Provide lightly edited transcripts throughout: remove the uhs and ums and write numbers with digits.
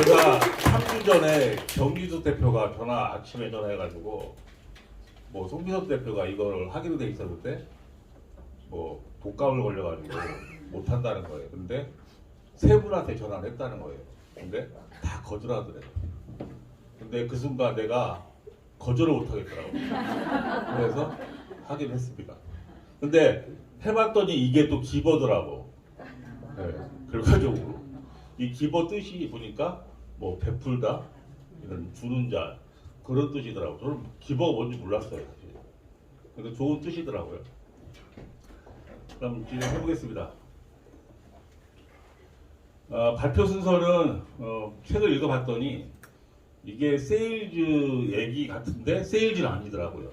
제가 3주 전에 정기수 대표가 아침에 전화해가지고 뭐 송기섭 대표가 이걸 하기로 돼 있었는데 뭐 독감을 걸려가지고 못 한다는 거예요. 근데 세 분한테 전화를 했다는 거예요. 근데 다 거절하더래요. 근데 그 순간 내가 거절을 못 하겠더라고요. 그래서 하긴 했습니다. 근데 해봤더니 이게 또 기버더라고. 네, 결과적으로 이 기버 뜻이 보니까 뭐 베풀다, 이런 주는 자 그런 뜻이더라고요. 저는 기버가 뭔지 몰랐어요. 근데 좋은 뜻이더라고요. 그럼 진행해보겠습니다. 발표 순서는 책을 읽어봤더니 이게 세일즈 얘기 같은데 세일즈는 아니더라고요.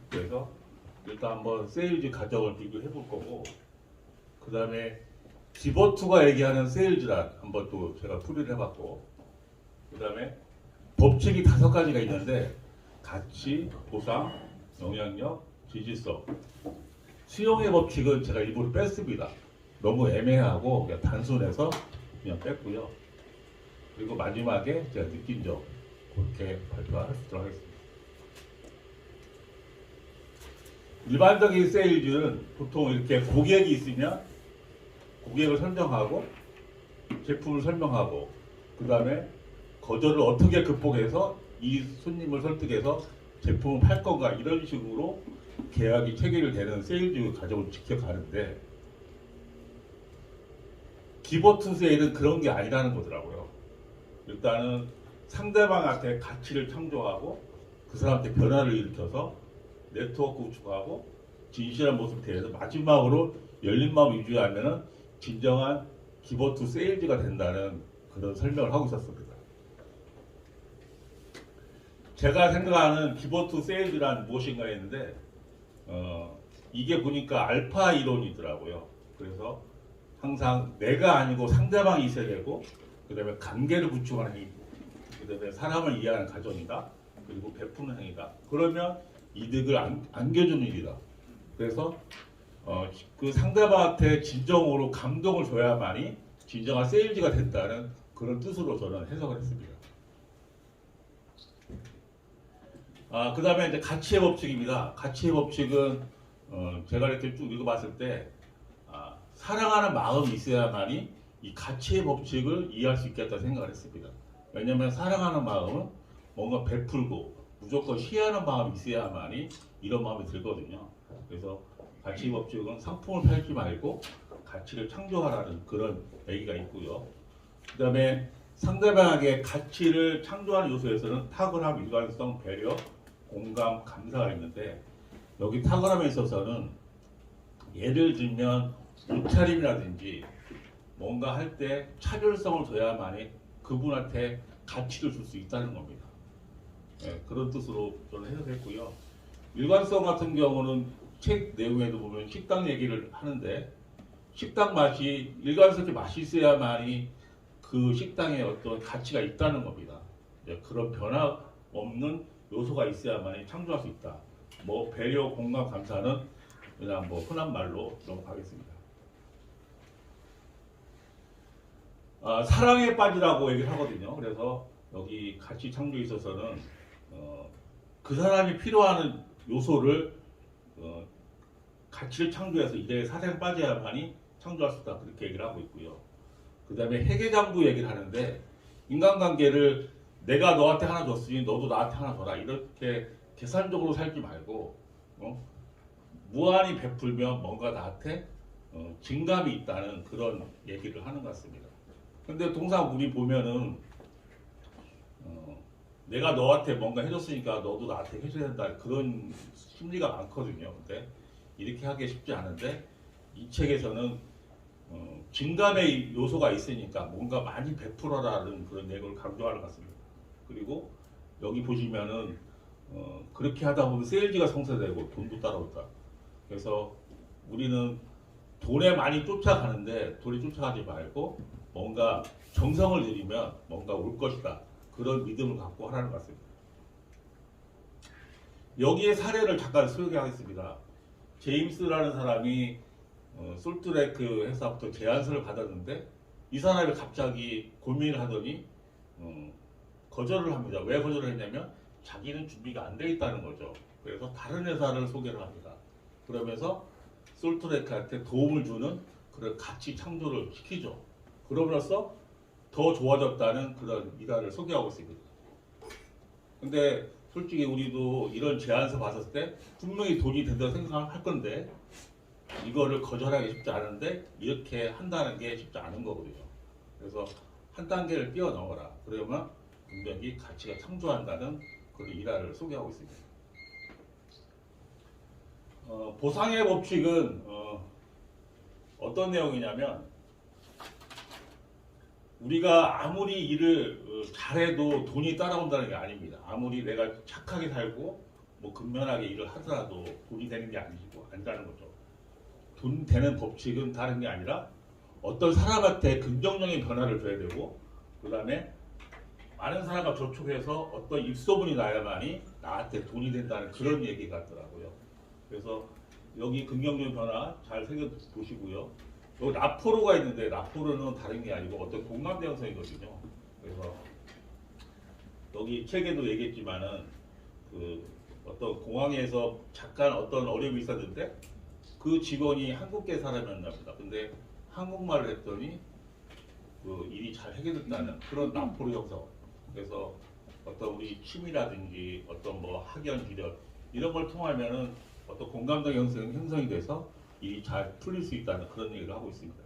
그래서 일단 한번 세일즈 가정을 비교해 볼 거고, 그 다음에 기버2가 얘기하는 세일즈란 한번 또 제가 풀이를 해봤고, 그 다음에 법칙이 5가지가 있는데 가치, 보상, 영향력, 지지성. 수용의 법칙은 제가 일부러 뺐습니다. 너무 애매하고 그냥 단순해서 그냥 뺐고요. 그리고 마지막에 제가 느낀 점 그렇게 발표할 수 있도록 하겠습니다. 일반적인 세일즈는 보통 이렇게 고객이 있으면 고객을 설명하고 제품을 설명하고, 그 다음에 거절을 어떻게 극복해서 이 손님을 설득해서 제품을 팔 건가, 이런 식으로 계약이 체결되는 세일즈 과정을 지켜가는데, 기버2 세일은 그런 게 아니라는 거더라고요. 일단은 상대방한테 가치를 창조하고 그 사람한테 변화를 일으켜서 네트워크 구축하고 진실한 모습 대해서 마지막으로 열린 마음 유지하면은 진정한 기버2 세일즈가 된다는 그런 설명을 하고 있었습니다. 제가 생각하는 기버2 세일즈란 무엇인가 했는데 이게 보니까 알파 이론이더라고요. 그래서 항상 내가 아니고 상대방이 있어야 되고, 그 다음에 관계를 구축하는 행위, 그 다음에 사람을 이해하는 가정이다, 그리고 베푸는 행위다. 그러면 이득을 안겨주는 일이다. 그래서 그 상대방한테 진정으로 감동을 줘야만이 진정한 세일즈가 된다는 그런 뜻으로 저는 해석을 했습니다. 그 다음에 이제 가치의 법칙입니다. 가치의 법칙은 제가 이렇게 쭉 읽어봤을 때 사랑하는 마음이 있어야만이 이 가치의 법칙을 이해할 수 있겠다 생각을 했습니다. 왜냐하면 사랑하는 마음은 뭔가 베풀고 무조건 시해하는 마음이 있어야만이 이런 마음이 들거든요. 그래서 가치의 법칙은 상품을 팔지 말고 가치를 창조하라는 그런 얘기가 있고요. 그 다음에 상대방에게 가치를 창조하는 요소에서는 탁월함, 일관성, 배려, 공감, 감사가 있는데, 여기 탁월함에 있어서는 예를 들면 옷차림이라든지 뭔가 할 때 차별성을 둬야만이 그분한테 가치를 줄 수 있다는 겁니다. 네, 그런 뜻으로 저는 해석했고요. 일관성 같은 경우는 책 내용에도 보면 식당 얘기를 하는데, 식당 맛이 일관성의 맛이 있어야만이 그 식당에 어떤 가치가 있다는 겁니다. 네, 그런 변화 없는 요소가 있어야만이 창조할 수 있다. 뭐 배려, 공감, 감사는 그냥 뭐 흔한 말로 넘어가겠습니다. 사랑에 빠지라고 얘기를 하거든요. 그래서 여기 가치 창조에 있어서는 그 사람이 필요한 요소를 가치를 창조해서 이제 사랑에 빠져야만이 창조할 수 있다, 그렇게 얘기를 하고 있고요. 그 다음에 회계장부 얘기를 하는데, 인간관계를 내가 너한테 하나 줬으니 너도 나한테 하나 줘라, 이렇게 계산적으로 살지 말고 무한히 베풀면 뭔가 나한테 증감이 있다는 그런 얘기를 하는 것 같습니다. 근데 통상 우리 보면은 내가 너한테 뭔가 해줬으니까 너도 나한테 해줘야 된다, 그런 심리가 많거든요. 근데 이렇게 하기 쉽지 않은데, 이 책에서는 증감의 요소가 있으니까 뭔가 많이 베풀어라는 그런 내용을 강조하는 것 같습니다. 그리고 여기 보시면은 그렇게 하다 보면 세일즈가 성사되고 돈도 따라온다. 그래서 우리는 돈에 많이 쫓아가는데 돈에 쫓아가지 말고 뭔가 정성을 들이면 뭔가 올 것이다, 그런 믿음을 갖고 하라는 것 같습니다. 여기에 사례를 잠깐 소개하겠습니다. 제임스라는 사람이 솔트레크 회사부터 제안서를 받았는데, 이 사람이 갑자기 고민을 하더니 거절을 합니다. 왜 거절을 했냐면 자기는 준비가 안 돼 있다는 거죠. 그래서 다른 회사를 소개를 합니다. 그러면서 솔트레크한테 도움을 주는 그런 가치 창조를 시키죠. 그러면서 더 좋아졌다는 그런 일화를 소개하고 있습니다. 근데 솔직히 우리도 이런 제안서 봤을 때 분명히 돈이 된다고 생각할 건데 이거를 거절하기 쉽지 않은데 이렇게 한다는 게 쉽지 않은 거거든요. 그래서 한 단계를 뛰어넘어라. 그러면 분명히 가치가 창조한다는 그런 일화를 소개하고 있습니다. 보상의 법칙은 어떤 내용이냐면 우리가 아무리 일을 잘해도 돈이 따라온다는 게 아닙니다. 아무리 내가 착하게 살고 뭐 근면하게 일을 하더라도 돈이 되는 게 아니라는 거죠. 돈 되는 법칙은 다른 게 아니라 어떤 사람한테 긍정적인 변화를 줘야 되고 그 다음에 많은 사람과 접촉해서 어떤 입소문이 나야만이 나한테 돈이 된다는 그런 얘기 같더라고요. 그래서 여기 긍정적인 변화 잘 새겨보시고요. 여기 라포로가 있는데 라포로는 다른 게 아니고 어떤 공감대 형성이거든요. 그래서 여기 책에도 얘기했지만은 그 어떤 공항에서 잠깐 어떤 어려움이 있었는데 그 직원이 한국계 사람이었나 보다. 근데 한국말을 했더니 그 일이 잘 해결됐다는 그런 라포로 형성. 그래서 어떤 우리 취미라든지 어떤 뭐 학연, 기력 이런 걸 통하면은 어떤 공감대 형성이 돼서 일이 잘 풀릴 수 있다는 그런 얘기를 하고 있습니다.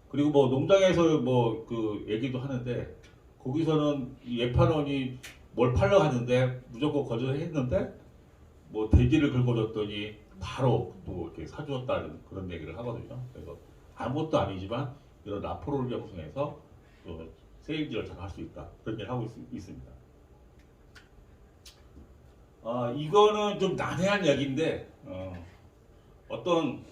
그리고 뭐 농장에서 뭐 그 얘기도 하는데 거기서는 예판원이 뭘 팔러 하는데 무조건 거절했는데 뭐 돼지를 긁어줬더니 바로 또 이렇게 사주었다는 그런 얘기를 하거든요. 그래서 아무것도 아니지만 이런 라포를 형성해서 세일즈를 잘 할 수 있다. 그런 얘기를 하고 있습니다. 이거는 좀 난해한 얘기인데 어떤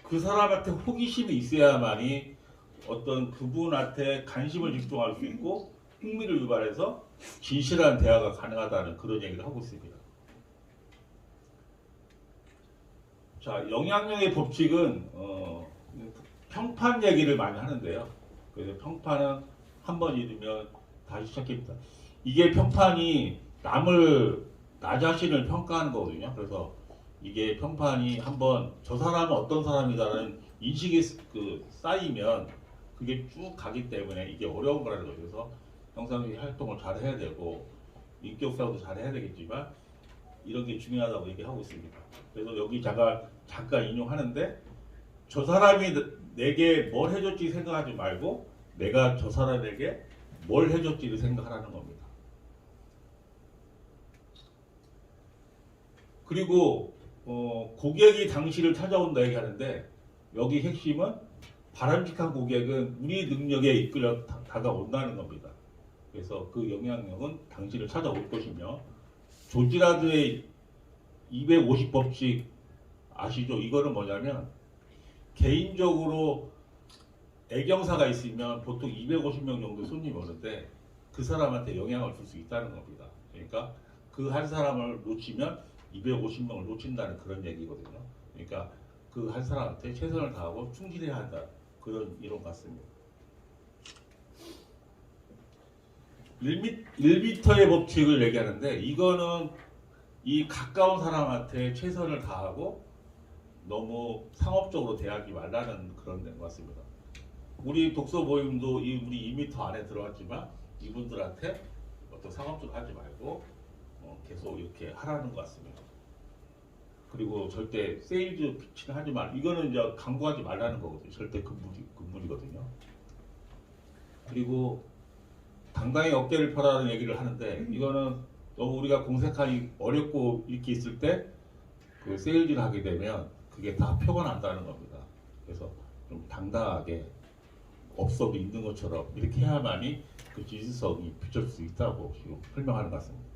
그 사람한테 호기심이 있어야만이 어떤 그분한테 관심을 집중할 수 있고 흥미를 유발해서 진실한 대화가 가능하다는 그런 얘기를 하고 있습니다. 자, 영향력의 법칙은 평판 얘기를 많이 하는데요. 그래서 평판은 한 번 잃으면 다시 시작합니다. 이게 평판이 나 자신을 평가하는 거거든요. 그래서 이게 평판이 한번 저 사람은 어떤 사람이다라는 인식이 쌓이면 그게 쭉 가기 때문에 이게 어려운 거라는 거죠. 그래서 평상시 활동을 잘 해야 되고 인격 사고도 잘 해야 되겠지만 이런 게 중요하다고 얘기하고 있습니다. 그래서 여기 잠깐 인용하는데 저 사람이 내게 뭘 해줬지 생각하지 말고 내가 저 사람에게 뭘 해줬지를 생각하라는 겁니다. 그리고 고객이 당신을 찾아온다 얘기하는데 여기 핵심은 바람직한 고객은 우리 능력에 이끌려 다가온다는 겁니다. 그래서 그 영향력은 당신을 찾아올 것이며 조지라드의 250법칙 아시죠? 이거는 뭐냐면 개인적으로 애경사가 있으면 보통 250명 정도 손님이 오는데 그 사람한테 영향을 줄 수 있다는 겁니다. 그러니까 그 한 사람을 놓치면 250명을 놓친다는 그런 얘기거든요. 그러니까 그 한 사람한테 최선을 다하고 충실해야 한다. 그런 이론 같습니다. 1m의 법칙을 얘기하는데 이거는 이 가까운 사람한테 최선을 다하고 너무 상업적으로 대하지 말라는 그런 것 같습니다. 우리 독서 모임도 우리 2m 안에 들어왔지만 이분들한테 어떤 상업적으로 하지 말고 계속 이렇게 하라는 것 같습니다. 그리고 절대 세일즈 피치는 하지 말. 이거는 이제 강구하지 말라는 거거든요. 절대 금물이거든요. 그리고 당당히 어깨를 펴라는 얘기를 하는데 이거는 너무 우리가 공색하기 어렵고 이렇게 있을 때 그 세일즈를 하게 되면 그게 다 표가 난다는 겁니다. 그래서 좀 당당하게 없어도 있는 것처럼 이렇게 해야만이 그 진실성이 비춰질 수 있다고 지금 설명하는 것 같습니다.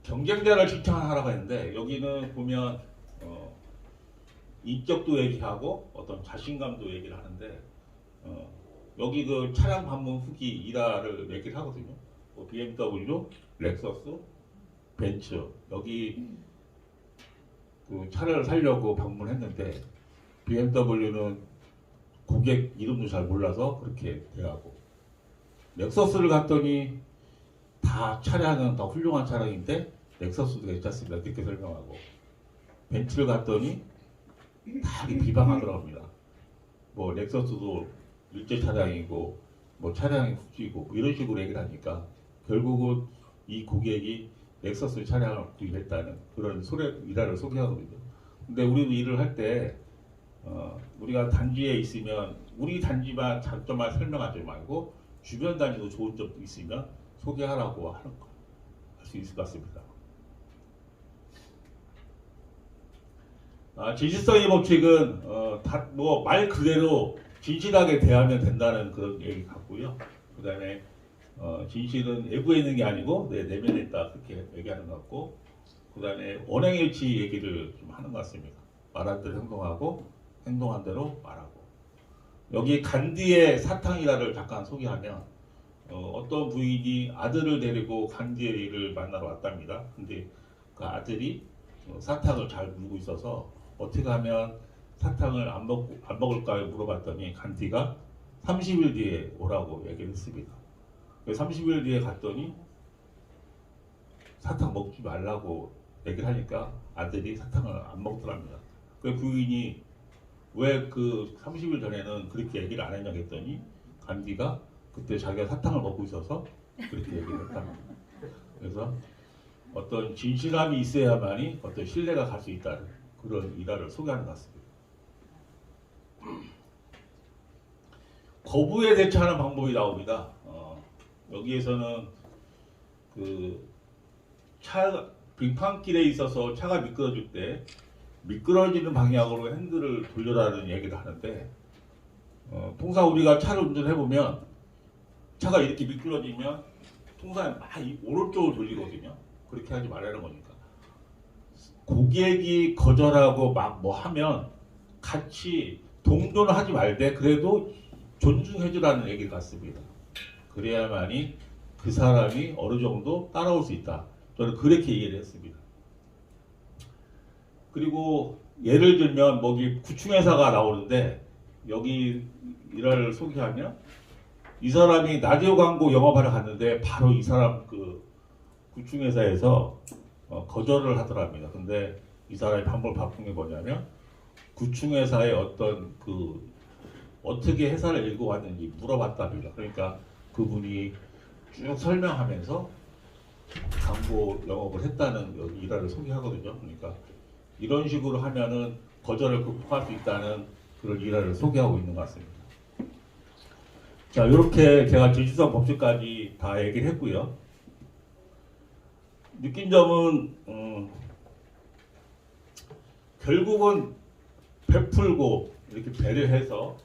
경쟁자를 칭찬하라고 했는데 여기는 보면 인격도 얘기하고 어떤 자신감도 얘기를 하는데 여기 그 차량 방문 후기 일화를 얘기를 하거든요. 뭐 BMW, 렉서스, 벤츠 여기 그 차를 사려고 방문했는데 BMW는 고객 이름도 잘 몰라서 그렇게 대하고, 넥서스를 갔더니 다 차량은 다 훌륭한 차량인데 넥서스도 괜찮습니다 이렇게 설명하고, 벤츠를 갔더니 다 비방하더라고 합니다. 뭐 넥서스도 일제 차량이고 뭐 차량이 후지고 이런 식으로 얘기를 하니까 결국은 이 고객이 넥서스 차량을 구입했다는 그런 일화를 소개하거든요. 근데 우리도 일을 할 때 우리가 단지에 있으면 우리 단지만 장점만 설명하지 말고 주변 단지도 좋은 점도 있으면 소개하라고 할 수 있을 것 같습니다. 진실성의 법칙은 뭐 말 그대로 진실하게 대하면 된다는 그런 얘기 같고요. 그 다음에 진실은 외부에 있는 게 아니고 내 내면에 있다 그렇게 얘기하는 것 같고, 그 다음에 언행일치 얘기를 좀 하는 것 같습니다. 말한 대로 행동하고 행동한 대로 말하고. 여기 간디의 사탕이라를 잠깐 소개하면 어떤 부인이 아들을 데리고 간디를 만나러 왔답니다. 근데 그 아들이 사탕을 잘 물고 있어서 어떻게 하면 사탕을 안 먹을까요? 물어봤더니 간디가 30일 뒤에 오라고 얘기를 했습니다. 30일 뒤에 갔더니 사탕 먹지 말라고 얘기를 하니까 아들이 사탕을 안 먹더랍니다. 그 부인이 왜 그 30일 전에는 그렇게 얘기를 안 했냐고 했더니 간디가 그때 자기가 사탕을 먹고 있어서 그렇게 얘기를 했답니다. 그래서 어떤 진실함이 있어야만이 어떤 신뢰가 갈 수 있다는 그런 일화를 소개하는 것 같습니다. 거부에 대처하는 방법이 나옵니다. 여기에서는 그 빙판길에 있어서 차가 미끄러질 때 미끄러지는 방향으로 핸들을 돌려라는 얘기를 하는데, 통상 우리가 차를 운전해 보면 차가 이렇게 미끄러지면 통상 막 오른쪽으로 돌리거든요. 그렇게 하지 말라는 거니까. 고객이 거절하고 막 뭐 하면 같이 동조는 하지 말되 그래도 존중해주라는 얘기 같습니다. 그래야만이 그 사람이 어느 정도 따라올 수 있다. 저는 그렇게 이해를 했습니다. 그리고 예를 들면 뭐기 구충회사가 나오는데 여기 일화를 소개하면 이 사람이 라디오 광고 영업하러 갔는데 바로 이 사람 그 구충회사에서 거절을 하더랍니다. 근데 이 사람이 방법을 바꾼 게 뭐냐면 구충회사의 어떤 그 어떻게 회사를 읽어왔는지 물어봤답니다. 그러니까 그분이 쭉 설명하면서 광고 영업을 했다는 여기 일화를 소개하거든요. 그러니까 이런 식으로 하면은 거절을 극복할 수 있다는 그런 일화를 소개하고 있는 것 같습니다. 자, 이렇게 제가 진실성 법칙까지 다 얘기를 했고요. 느낀 점은 결국은 베풀고 이렇게 배려해서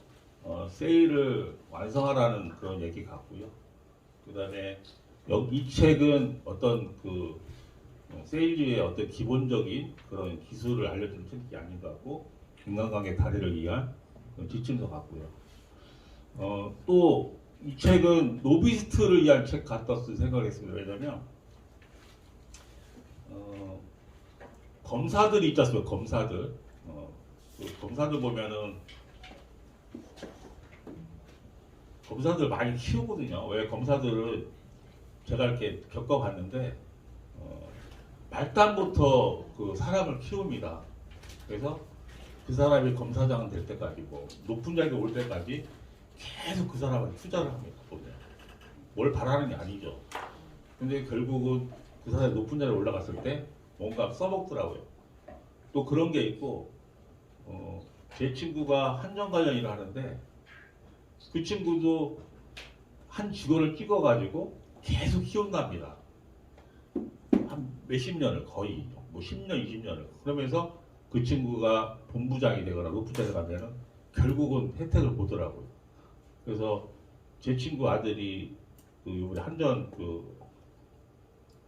세일을 완성하라는 그런 얘기 같고요. 그 다음에 이 책은 어떤 그 세일즈의 어떤 기본적인 그런 기술을 알려주는 책이 아닌 것 같고, 인간관계 다리를 위한 지침서 같고요. 또 이 책은 노비스트를 위한 책 같다 생각을 했습니다. 왜냐면 검사들이 있지 않습니까? 검사들. 검사들 보면은 검사들 많이 키우거든요. 왜 검사들은 제가 이렇게 겪어봤는데 말단부터 그 사람을 키웁니다. 그래서 그 사람이 검사장 될 때까지 뭐 높은 자리에 올 때까지 계속 그 사람을 투자를 합니다. 보면 뭘 바라는 게 아니죠. 근데 결국은 그 사람이 높은 자리에 올라갔을 때 뭔가 써먹더라고요. 또 그런 게 있고 제 친구가 한정 관련 일을 하는데 그 친구도 한 직원을 찍어가지고 계속 키운답니다. 한 몇십 년을, 거의 뭐 10년, 20년을. 그러면서 그 친구가 본부장이 되거나 높은 자리에 가면은 결국은 혜택을 보더라고요. 그래서 제 친구 아들이 그 이번에 한전 그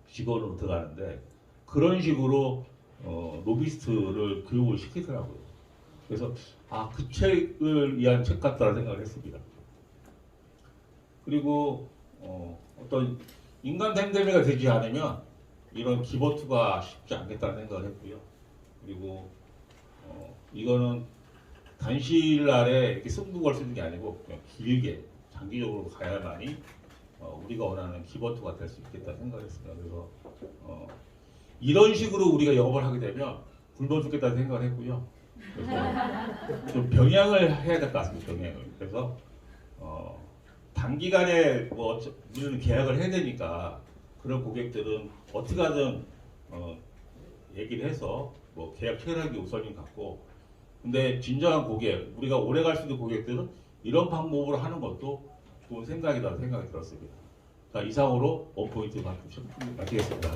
직원으로 들어가는데 그런 식으로 노비스트를 교육을 시키더라고요. 그래서 그 책을 위한 책 같다는 생각을 했습니다. 그리고 어떤 인간 댐댐이가 되지 않으면 이런 기버투가 쉽지 않겠다는 생각을 했고요. 그리고 이거는 단시일날에 이렇게 승부걸 쓰는 게 아니고 그냥 길게 장기적으로 가야만이 우리가 원하는 기버투가 될 수 있겠다 생각했습니다. 그래서 이런 식으로 우리가 영업을 하게 되면 굶어 죽겠다는 생각을 했고요. 그래서 좀 병행을 해야 될 것 같습니다. 병행을. 그래서 단기간에 뭐 우리는 계약을 해야 되니까 그런 고객들은 어떻게 하든 얘기를 해서 뭐 계약 체결하는 게 우선인 것 같고, 근데 진정한 고객, 우리가 오래 갈 수 있는 고객들은 이런 방법으로 하는 것도 좋은 생각이라는 생각이 들었습니다. 자, 이상으로 원포인트 마치겠습니다.